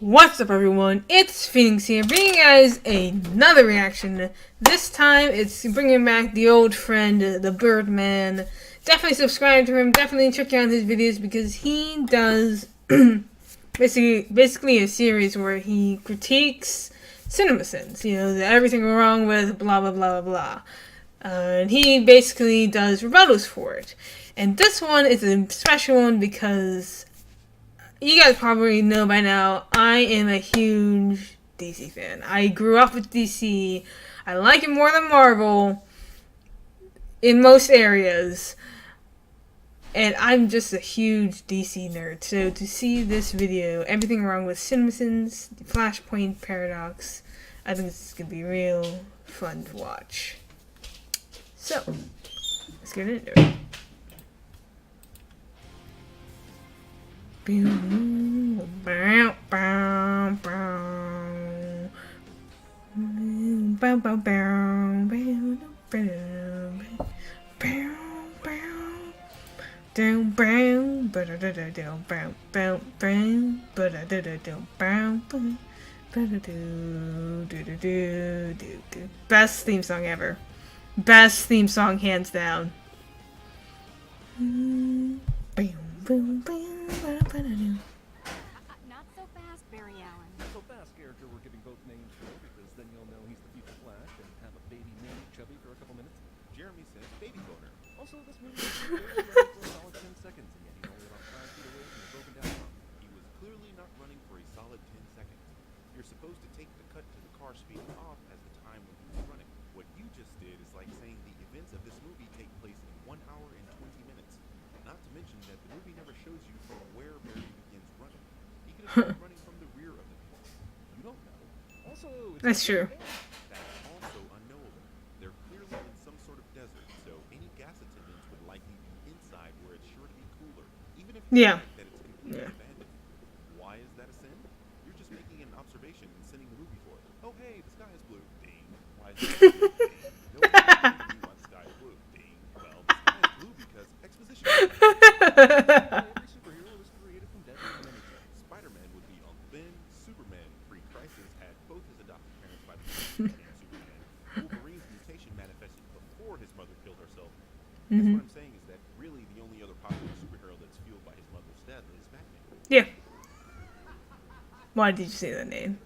What's up, everyone? It's Phoenix here, bringing you guys another reaction. This time, it's bringing back the old friend, the Birdman. Definitely subscribe to him. Definitely check out his videos because he does basically a series where he critiques CinemaSins. You know, everything wrong with blah blah blah blah blah. And he basically does rebuttals for it. And this one is a special one because you guys probably know by now, I am a huge DC fan. I grew up with DC. I like it more than Marvel in most areas. And I'm just a huge DC nerd. So to see this video, everything wrong with CinemaSins, the Flashpoint paradox, I think this is going to be real fun to watch. So, let's get into it. Best theme song ever. Best theme song hands down. Not so fast, Barry Allen. So fast character we're giving both names for because then you'll know he's the future Flash and have a baby named Chubby for a couple minutes. Jeremy says baby boner. Also, this movie is running for a solid 10 seconds and yet he's only about 5 feet away from the broken down pump. He was clearly not running for a solid 10 seconds. You're supposed to take the cut to the car speeding off as the time when he was running. What you just did is like saying the events of this movie take place in 1 hour and 20 minutes. Not to mention that the movie never shows you from where Barry begins running. He could have been running from the rear of the car. You don't know. Also, That's true. That's also unknowable. They're clearly in some sort of desert, so any gas attendants would likely be inside where it's sure to be cooler, even if you think that it's completely abandoned. Why is that a sin? You're just making an observation and sending the movie for it. Oh hey, the sky is blue. Ding. Why is it blue? Ding. Nobody why the sky is blue. Ding. Well, the sky is blue because exposition. Every superhero was created from deadly energy. Spider-Man would be Uncle Ben. Superman, pre-crisis, had both his adopted parents by the time he became Superman. Wolverine's mutation manifested before his mother killed herself. Guess what I'm saying is that really the only other popular superhero that's fueled by his mother's death is Batman. Yeah. Why did you say that name?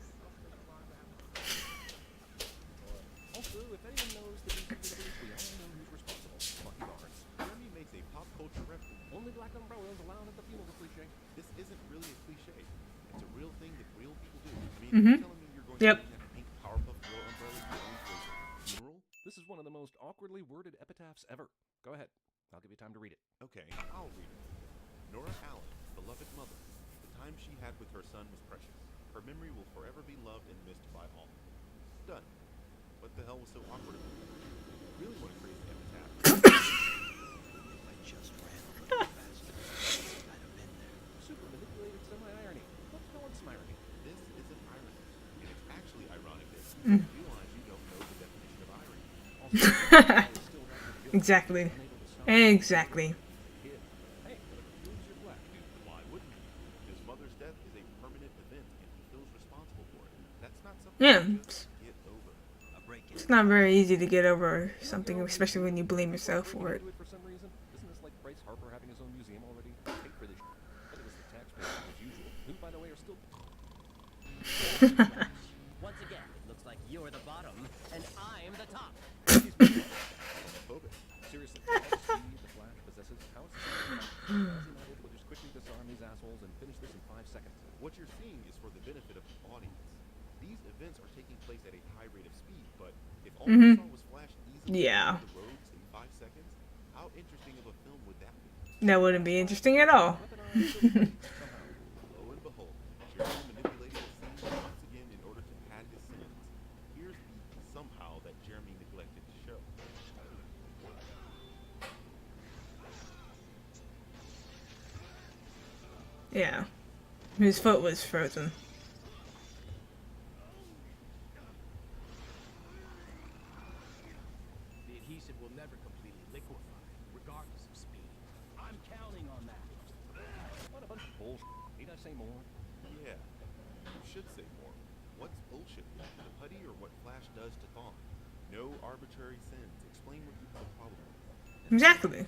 Also, if anyone knows the DC universe, we all know who's responsible. Lucky Barnes. Jeremy makes a pop culture reference. Only black umbrellas allowed at the funeral cliche. This isn't really a cliche. It's a real thing that real people do. I mean, you're telling me you're going to bring that pink Powerpuff Girl umbrella to your own funeral? This is one of the most awkwardly worded epitaphs ever. Go ahead. I'll give you time to read it. Okay, I'll read it. Nora Allen, beloved mother. The time she had with her son was precious. Her memory will forever be loved and missed by all. Done. What the hell was so awkward about that? Really want to create an epitaph. I just ran a little faster. I'd have been there. Super manipulated semi-irony. Let's go on some irony. This isn't irony. And it's actually ironic that you realize you don't know the definition of irony. Also, Exactly. Exactly. Hey, but if it proves you're black, why wouldn't you? His mother's death is a permanent event and he feels responsible for it. That's not something you just get over. It's not very easy to get over something, especially when you blame yourself for it. For some reason, isn't this like Bryce Harper having his own museum already? I paid for this. But it was the taxpayers as usual, who, by the way, are still. Once again, it looks like you're the bottom and I'm the top. Seriously, the Flash possesses house. Why is he not able to just quickly disarm these assholes and finish this in 5 seconds? What you're seeing is for the benefit of the audience. These events are taking place at a high rate of speed, but if all you saw was Flash easily the roads in 5 seconds, how interesting of a film would that be? That wouldn't be interesting at all. Lo and behold, Jeremy manipulated the scene once again in order to pad his sins. Here's the somehow that Jeremy neglected to show. Yeah. His foot was frozen. The adhesive will never completely liquefy, regardless of speed. I'm counting on that. What a bunch of bullshit. Need I say more? Yeah. should say more. What's bullshit? The putty or what Flash does to Thawne? No arbitrary sins. Explain what you have a problem with. Exactly.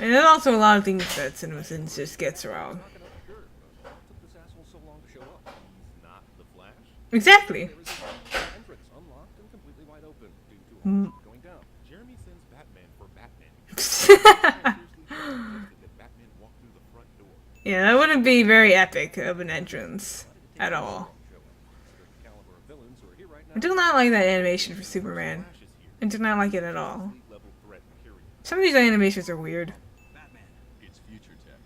And there's also a lot of things that CinemaSins just gets wrong. Sure. What took this asshole so long to show up? He's not the Flash? Exactly. There is an entrance unlocked and completely wide open due to all going down. Jeremy sends Batman for Batman. Seriously suggested that Batman walk through the front door. Yeah, that wouldn't be very epic of an entrance at all. The caliber of villains who are here right I now. do not like that animation for Superman. Flash is here. I do not like it at all. Fleet level threat, period. Some of these animations are weird. Batman. It's future tech.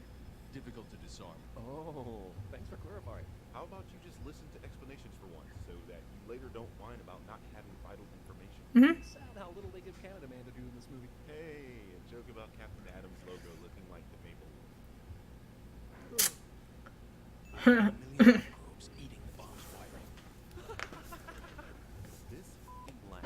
Difficult to disarm. Oh, thanks for clarifying. How about you just listen to explanations for once, so that you later don't whine about not having vital information? Hmm. Sad how little they give Canada Man to do in this movie. Hey, a joke about Captain Adam's logo looking like the maple. Microbes eating bombs wiring. This f***ing black.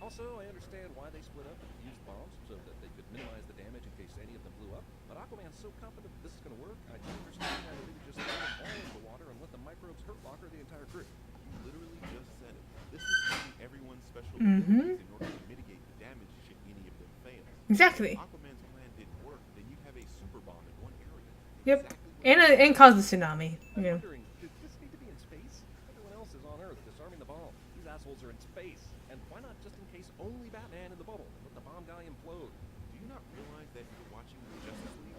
Also, I understand why they split up and used bombs so that they could minimize the damage in case any of them blew up. But Aquaman's so confident that this is going to work, I don't understand why they didn't just throw them all into the water and let the microbes hurt Locker the entire crew. You literally just said it. This is using everyone's special Mhm. abilities in order to mitigate the damage should any of them fail. Exactly. Aquaman's plan didn't work, then you'd have a super bomb in one area. Yep. Exactly what And cause a tsunami. I'm Yeah. wondering, did this need to be in space? Everyone else is on Earth disarming the bomb. These assholes are in space. And why not just in case only Batman in the bubble and let the bomb guy implode? Do you not realize that you're watching the Justice League?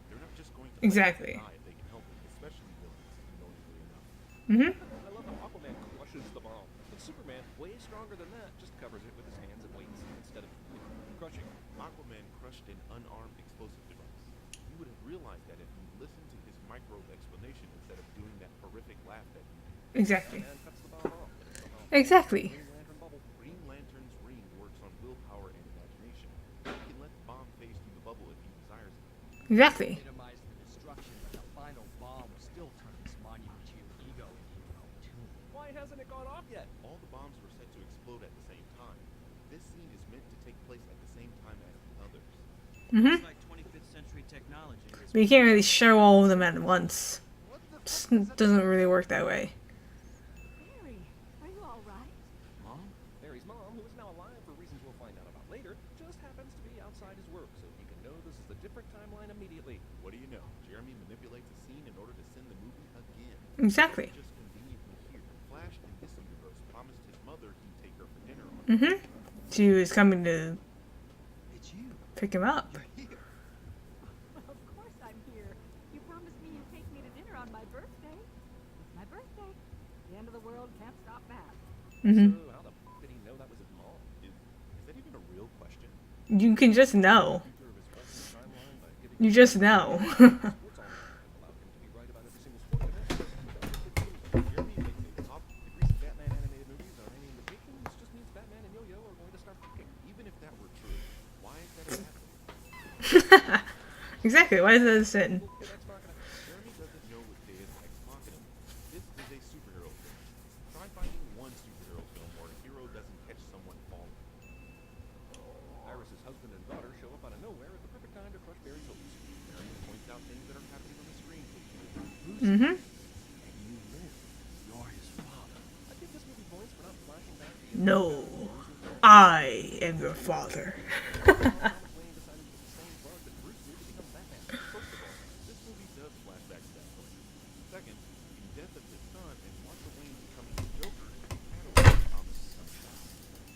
They're not just going to Exactly. let them die if they can help it, especially villains, knowingly enough. Mhm. I love how Aquaman crushes the bomb. But Superman, way stronger than that, just covers it with his hands and waits instead of crushing. Aquaman crushed an unarmed explosive device. You would have realized that if you listened to his microbe explanation instead of doing that horrific laugh that you do. Exactly. Batman cuts the bomb off, but it's somehow Exactly. Green Lantern bubble. Green Lantern's ring works on willpower and imagination. He can let the bomb phase through the bubble if he desires it. Exactly. Minimize the destruction, but the final bomb will still turn this monument to your ego into your own tomb. Why hasn't it gone off yet? All the bombs were set to explode at the same time. This scene is meant to take place at the same time as the others. Mhm. It's like 25th century technology. But you can't really show all of them at once. Just doesn't really work that way. Barry, are you all right? Mom? Barry's mom, who is now alive for reasons we'll find out about later, just happens to be outside his work, so he can know this is a different timeline immediately. What do you know? Jeremy manipulates a scene in order to send the movie again. Exactly. Just conveniently here. Flash in this universe promised his mother he'd take her for dinner on Mhm. She was coming to It's you. pick him up. You're here. Of course I'm here. You promised me you'd take me to dinner on my birthday. It's my birthday. The end of the world can't stop that. Mhm. So how the f did he know that was his mom? Is that even a real question? You can just know. Future of his alternate timeline by giving You just know. sports almanac and allowed him to be right about every single sport event. Jeremy makes a pop. The recent Batman animated movies are any indication. This just means Batman and Yo-Yo are going to start fucking. Even if that were true, why is that a bad thing? Exactly. Why is that a sin? Kid Ex Machina. Jeremy doesn't know what Deus Ex Machina means. This is a superhero film. Try finding one superhero film where a hero doesn't catch someone falling. Iris's husband and daughter show up out of nowhere at the perfect time to crush Barry's hopes. Jeremy points out things that are happening on the screen. Mhm. You live. You're his father. I give this movie points for not flashing back to No. I am your father. Thomas Wayne decided to get the same bug that Bruce knew to become Batman. First of all, This movie does flash back to that point. Second, the death of his son and Martha Wayne becoming the Joker is a catalyst for Thomas becoming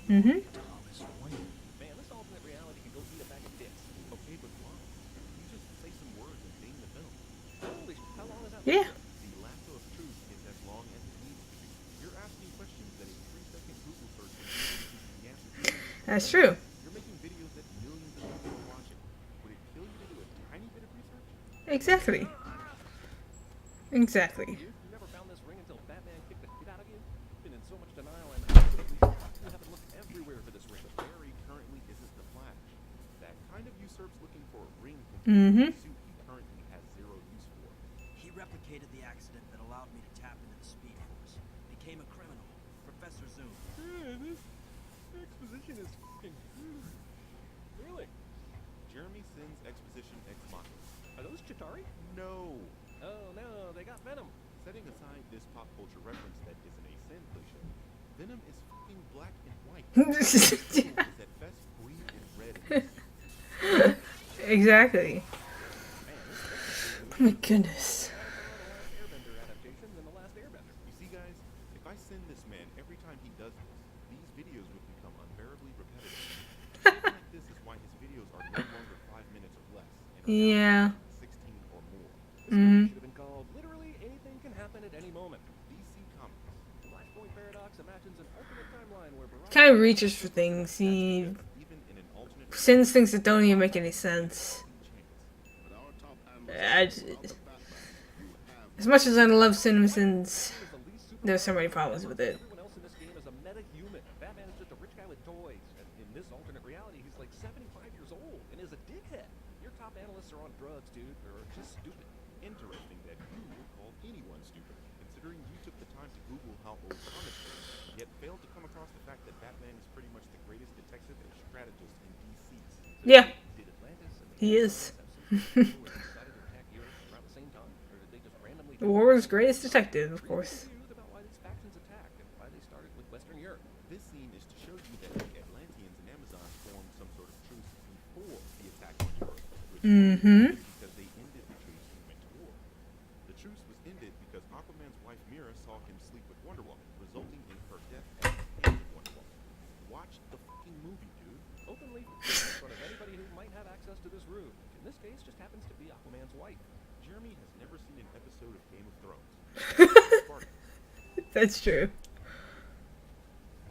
Batman. Mhm. Thomas Wayne. man, this alternate reality can go eat a bag of dicks. Okay, but why? You just say some words and ding the film. Holy sh! How long is that? Yeah. The lasso of truth is as long as it needs to be. You're asking questions that a 3-second Google search can give you the answer to. That's true. You're making videos that millions of people are watching. Would it kill you to do a tiny bit of research? Exactly. Exactly. You never found this ring until Batman kicked the shit out of you? Been in so much denial and you haven't looked everywhere for this ring. Barry currently isn't the Flash. That kind of usurps looking for a ring Mhm. compared to a suit he currently has zero use for. He replicated the accident that allowed me to tap into the Speed Force. Became a criminal. Professor Zoom. This exposition is f***ing... Really? Jeremy Sins Exposition Ex Machina. Are those Chitauri? No. Oh no, they got Venom. Setting aside this pop culture reference that isn't a sin cliche, Venom is fucking black and white. Is at best green and red in this. Exactly. Man, this is Oh my goodness. the last Airbender adaptation than the last Airbender. You see, guys, if I send this man every time he does this, these videos would become unbearably repetitive. Something like this is why his videos are no longer 5 minutes or less, and are Yeah. now 16 or more. This movie should have been called Literally Anything Can Happen at Any Moment. DC Comics. Flashpoint Paradox imagines an alternate timeline where Barack Kind of reaches for things. He Even in an alternate sends things that don't even make any sense. As much as I love CinemaSins, there's so many problems with it. everyone else in this game is a meta-human. Batman is just a rich guy with toys. And in this alternate reality, he's like 75 years old and is a dickhead. Your top analysts are on drugs, dude, or just stupid. Interesting that you would call anyone stupid, considering you took the time to Google how old comics were, yet failed to come across the fact that Batman is pretty much the greatest detective and strategist in DC. Yeah, Did Atlantis and the he is. decided to attack Europe around the same time? Or did they just randomly... The world's greatest detective, of course. Confused about why these factions attacked and why they started with Western Europe. This scene is to show you that the Atlanteans and Amazons formed some sort of truce before the attack on Europe, which because they ended the truce and went to war. The truce was ended because Aquaman's wife Mira saw him sleep with Wonder Woman, resulting in her death at the hands of Wonder Woman. Watch the fucking movie, dude. Openly in front of anybody who might have access to this room. In this case, just happens to be Aquaman's wife. Jeremy has never seen an episode of Game of Thrones. Spartan. That's true.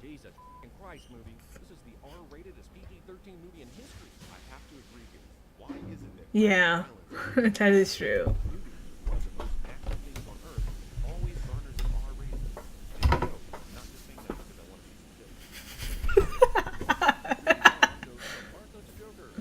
Jesus fucking Christ, movie. This is the R-ratedest PG-13 movie in history. I have to agree here. Why isn't it? Yeah, that is true. One of the most active things on earth always garners an R rating. And no, I'm not just saying that because I want to be some Martha's Joker.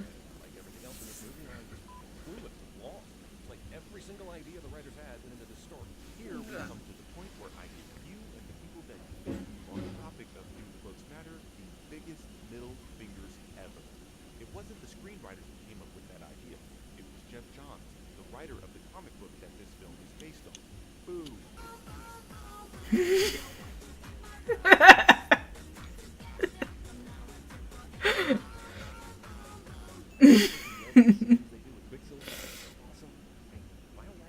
Like everything else in this movie, I'm just clueless, lost. Like every single idea the writers had went into this story. Here we come to the point where I give you and the people that defend you on the topic of Do the Books Matter the biggest middle fingers ever. It wasn't the screenwriters who came up with that idea. It was Jeff Johns, the writer of the comic book that this film is based on. Boo. They do with Quicksilver. Awesome. Hey, why don't I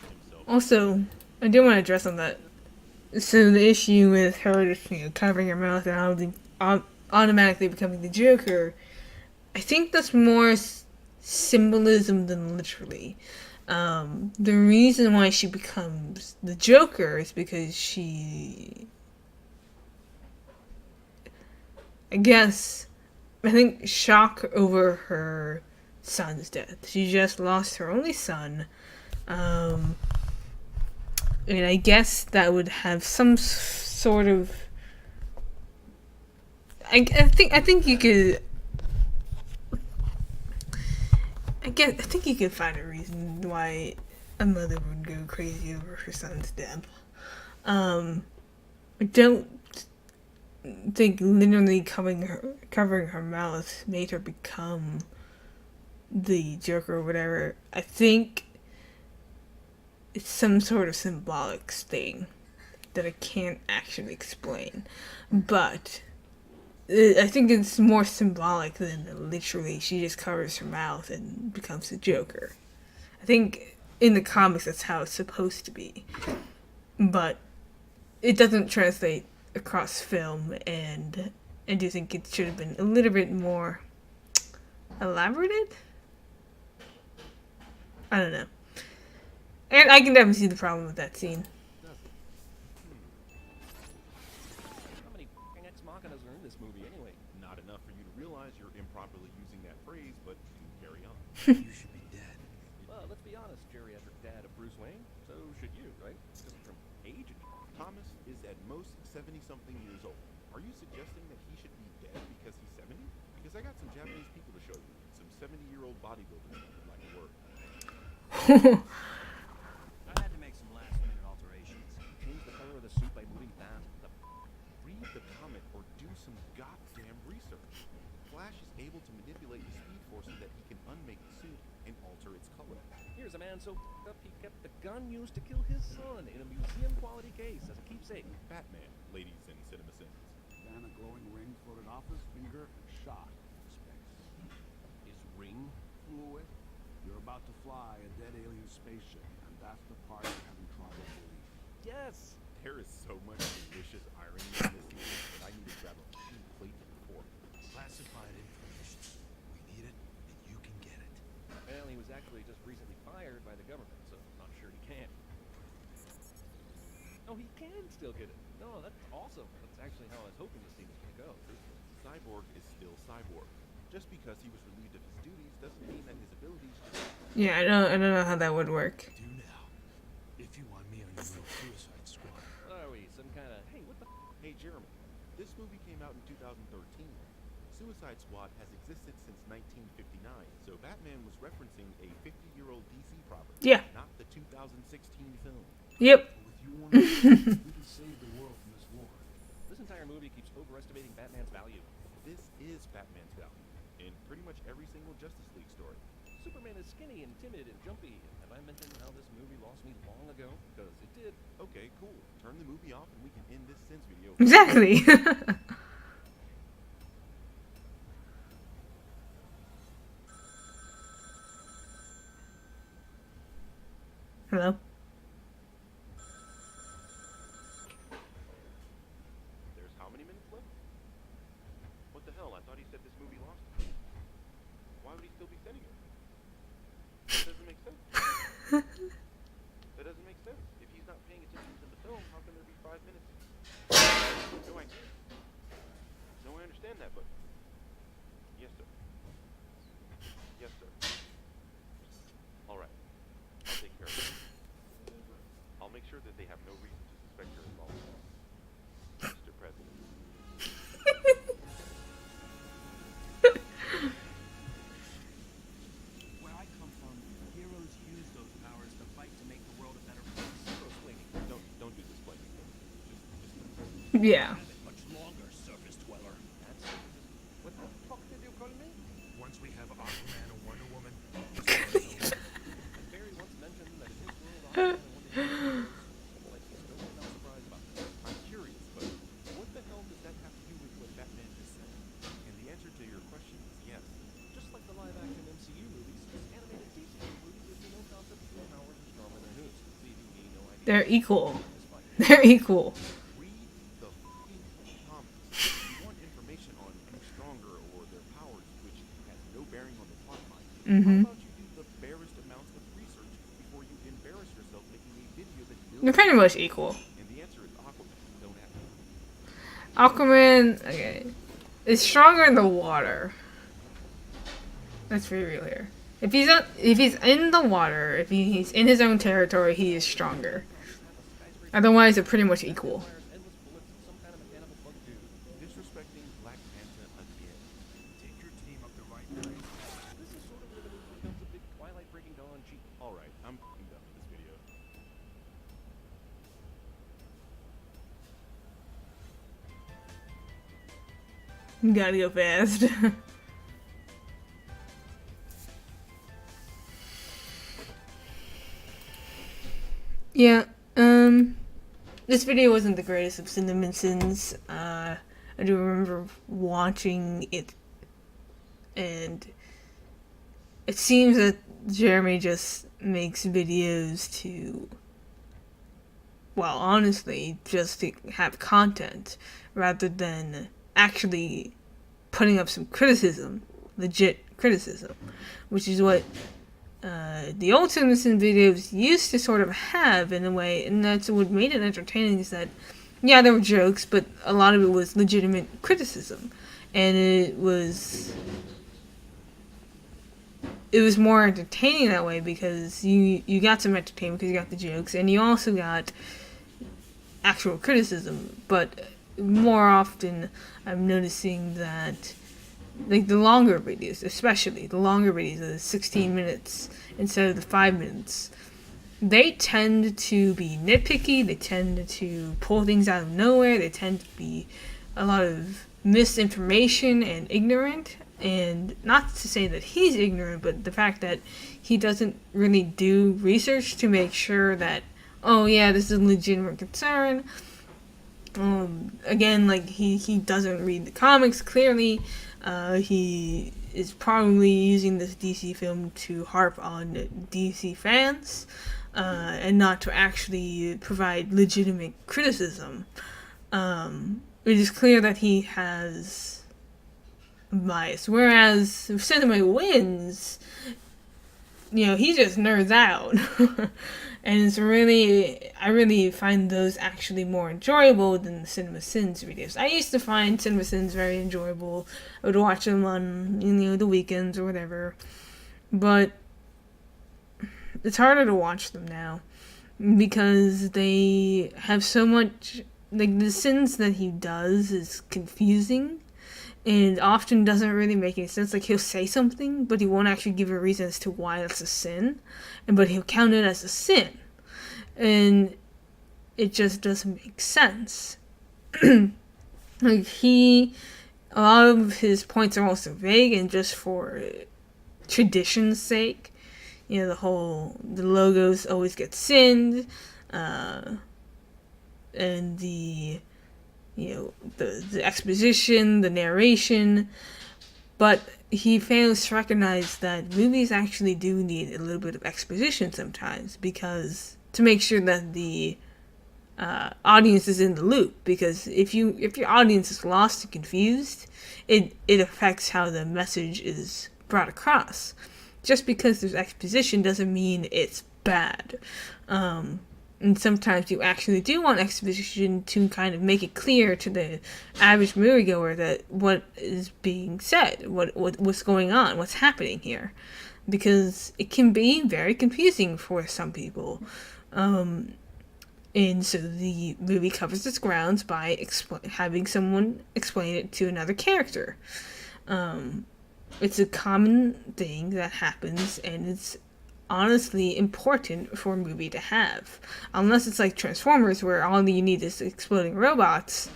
Himself. Also, I do want to address on that. So the issue with her just, covering her mouth and automatically becoming the Joker, I think that's more symbolism than literally. The reason why she becomes the Joker is because I think shock over her son's death. She just lost her only son. And I guess that would have some sort of. I think you could. I think you could find a reason why a mother would go crazy over her son's death. I don't think literally covering her mouth made her become the Joker or whatever. I think it's some sort of symbolic thing that I can't actually explain. But I think it's more symbolic than literally she just covers her mouth and becomes the Joker. I think in the comics that's how it's supposed to be. But it doesn't translate across film, and I do think it should have been a little bit more elaborated? I don't know. And I can definitely see the problem with that scene. How many fucking ex machinas are in this movie anyway? Not enough for you to realize you're improperly using that phrase, but you carry on. You should be dead. Well, let's be honest, geriatric dad of Bruce Wayne. So should you, right? Just from age. Thomas is at most 70-something years old. Are you suggesting that he should be dead because he's 70? Because I got some Japanese people to show you. Some 70-year-old bodybuilders that would like to work. I had to make some last-minute alterations. Change the color of the suit by moving fast. Read the comic or do some goddamn research. Flash is able to manipulate the Speed Force so that he can unmake the suit and alter its color. Here's a man so up he kept the gun used to kill his son in a museum-quality case as a keepsake. Batman, ladies and CinemaSins. Then a glowing ring floated off his finger and shot into space. His ring flew away. You're about to fly a dead alien spaceship, and that's the part you're having trouble believing. Yes! There is so much delicious irony in this sequence that I need to grab a clean plate and fork. Classified information. We need it, and you can get it. Well, he was actually just recently fired by the government, so I'm not sure he can. Oh, he can still get it. No, that's awesome. That's actually how I was hoping this scene was gonna go. Cyborg is still Cyborg. Just because he was relieved of his duties doesn't mean that his abilities just... Yeah, I don't know how that would work. Do now. If you want me on your little suicide squad. What are we, some kind of, hey, what the Hey Jeremy, this movie came out in 2013. Suicide Squad has existed since 1959, so Batman was referencing a 50-year-old DC property, Yeah. not the 2016 film. Yep. With you on board, we can save the world from this war. This entire movie keeps overestimating Batman's value. This is Batman's value in pretty much every single Justice League story. Superman is skinny and timid and jumpy. Have I mentioned how this movie lost me long ago? Because it did. Okay, cool. Turn the movie off and we can end this Sins video. Exactly. Hello. There's how many minutes left? What the hell? I thought he said this movie lost. Why would he still be sending it? That doesn't make sense. That doesn't make sense. If he's not paying attention to the film, how can there be 5 minutes? No, I can't. No, I understand that, but... Yes, sir. Yes, sir. Alright. I'll take care of it. I'll make sure that they have no reason to suspect your involvement. Mr. President. Where I come from, heroes use those powers to fight to make the world a better place. Don't do this blaming. Yeah. Have it much longer, surface dweller. What the fuck did you call me? Once we have Aquaman and Wonder Woman, Barry once mentioned that in his world, Aquaman and Wonder Woman are like he's totally not surprised about this. I'm curious, but what the hell does that have to do with what Batman just said? And the answer to your question is yes. Just like the live-action MCU movies, animated DCU movies would be no concept of your powers are stronger than whose. Leaving me no idea. They're equal. This fight. They're equal. Read the fucking comics. If you want information on who's stronger or their powers, which has no bearing on the plot line, how about you do the barest amounts of research before you embarrass yourself making a video that They're pretty much equal. And the answer is Aquaman. Don't have to. Aquaman, okay, is stronger in the water. Let's be real here. If he's in the water, if he's in his own territory, he is stronger. Otherwise, they're pretty much equal. Fires endless bullets at some kind of mechanical bug dude. Disrespecting Black Panther again. take your team up the right place. This is sort of where the movie becomes a big Twilight Breaking Dawn cheat. Alright, I'm f***ing done with this video. You gotta go fast. Yeah, this video wasn't the greatest of CinemaSins. I do remember watching it, and it seems that Jeremy just makes videos to, well, honestly, just to have content, rather than actually putting up some criticism, legit criticism, which is what the old CinemaSins videos used to sort of have in a way, and that's what made it entertaining, is that, yeah, there were jokes, but a lot of it was legitimate criticism, and it was more entertaining that way, because you got some entertainment because you got the jokes, and you also got actual criticism. But more often I'm noticing that, like, the longer videos, especially the longer videos, the 16 minutes instead of the 5 minutes, they tend to be nitpicky, they tend to pull things out of nowhere, they tend to be a lot of misinformation and ignorant, And not to say that he's ignorant, but the fact that he doesn't really do research to make sure that, oh yeah, this is a legitimate concern. Again, like, he doesn't read the comics clearly. He is probably using this DC film to harp on DC fans, and not to actually provide legitimate criticism. It is clear that he has bias. Whereas if Cinema wins, he just nerds out. And it's really, I really find those actually more enjoyable than the CinemaSins videos. I used to find CinemaSins very enjoyable. I would watch them on, the weekends or whatever. But it's harder to watch them now because they have so much, like, the sins that he does is confusing and often doesn't really make any sense. Like, he'll say something, but he won't actually give a reason as to why it's a sin, but he'll count it as a sin, and it just doesn't make sense. Like, a lot of his points are also vague and just for tradition's sake. The logos always get sinned, and the exposition, the narration, but he fails to recognize that movies actually do need a little bit of exposition sometimes, because to make sure that the audience is in the loop, because if your audience is lost and confused, it affects how the message is brought across. Just because there's exposition doesn't mean it's bad. And sometimes you actually do want exposition to kind of make it clear to the average moviegoer that what is being said, what's going on, what's happening here. Because it can be very confusing for some people. And so the movie covers its grounds by having someone explain it to another character. It's a common thing that happens, and it's honestly important for a movie to have. Unless it's like Transformers, where all you need is exploding robots,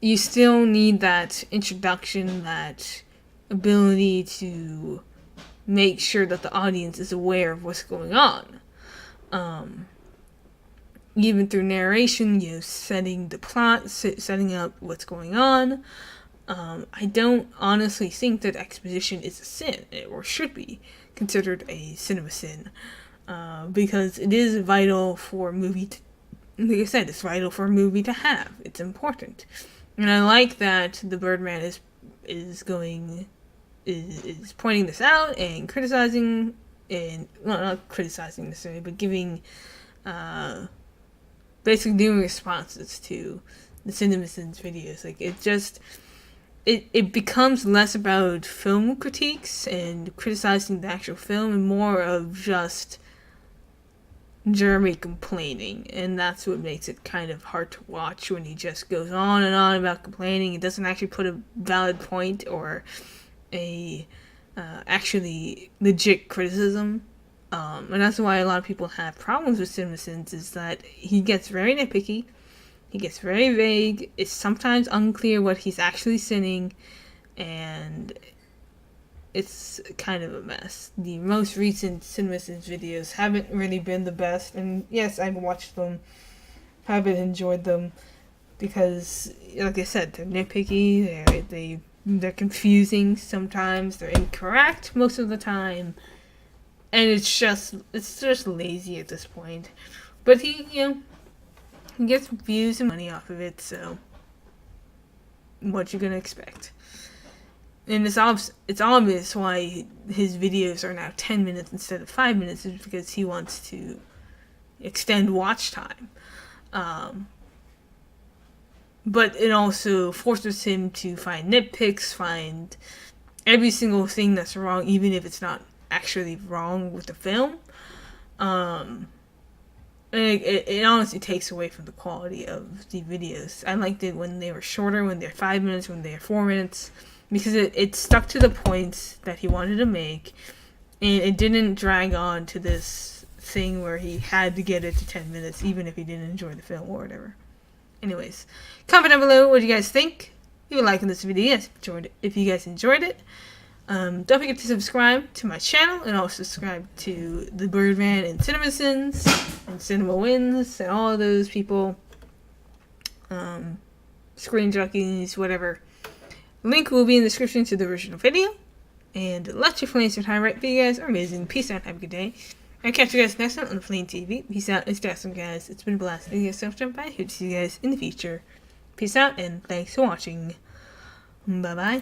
you still need that introduction, that ability to make sure that the audience is aware of what's going on. Even through narration, setting the plot, setting up what's going on. I don't honestly think that exposition is a sin, or should be considered a cinema sin, because it is vital for a movie to, like I said, it's vital for a movie to have. It's important. And I like that the Birdman is pointing this out and criticizing, and, well, not criticizing necessarily, but giving, basically doing responses to the CinemaSins videos. Like, it becomes less about film critiques and criticizing the actual film, and more of just Jeremy complaining. And that's what makes it kind of hard to watch, when he just goes on and on about complaining. He doesn't actually put a valid point or a actually legit criticism. And that's why a lot of people have problems with CinemaSins, is that he gets very nitpicky. He gets very vague. It's sometimes unclear what he's actually sinning, and it's kind of a mess. The most recent CinemaSins videos haven't really been the best, and yes, I've watched them, haven't enjoyed them, because, like I said, they're nitpicky, they're confusing sometimes, they're incorrect most of the time, and it's just lazy at this point. But he gets views and money off of it, so what you gonna expect? And it's obvious why his videos are now 10 minutes instead of 5 minutes, is because he wants to extend watch time. But it also forces him to find nitpicks, find every single thing that's wrong, even if it's not actually wrong with the film. It honestly takes away from the quality of the videos. I liked it when they were shorter, when they're 5 minutes, when they're 4 minutes, because it stuck to the points that he wanted to make, and it didn't drag on to this thing where he had to get it to 10 minutes, even if he didn't enjoy the film or whatever. Anyways, comment down below what you guys think, leave a like on this video if you guys enjoyed it. Don't forget to subscribe to my channel and also subscribe to Th3Birdman and CinemaSins and Cinema Wins and all of those people. Screen Jockeys, whatever. Link will be in the description to the original video. And let your flames shine bright. But you guys are amazing. Peace out. Have a good day. I'll catch you guys next time on the Flame TV. Peace out. It's awesome, guys. It's been a blast. Thank you guys so much. Bye. Hope to see you guys in the future. Peace out and thanks for watching. Bye bye.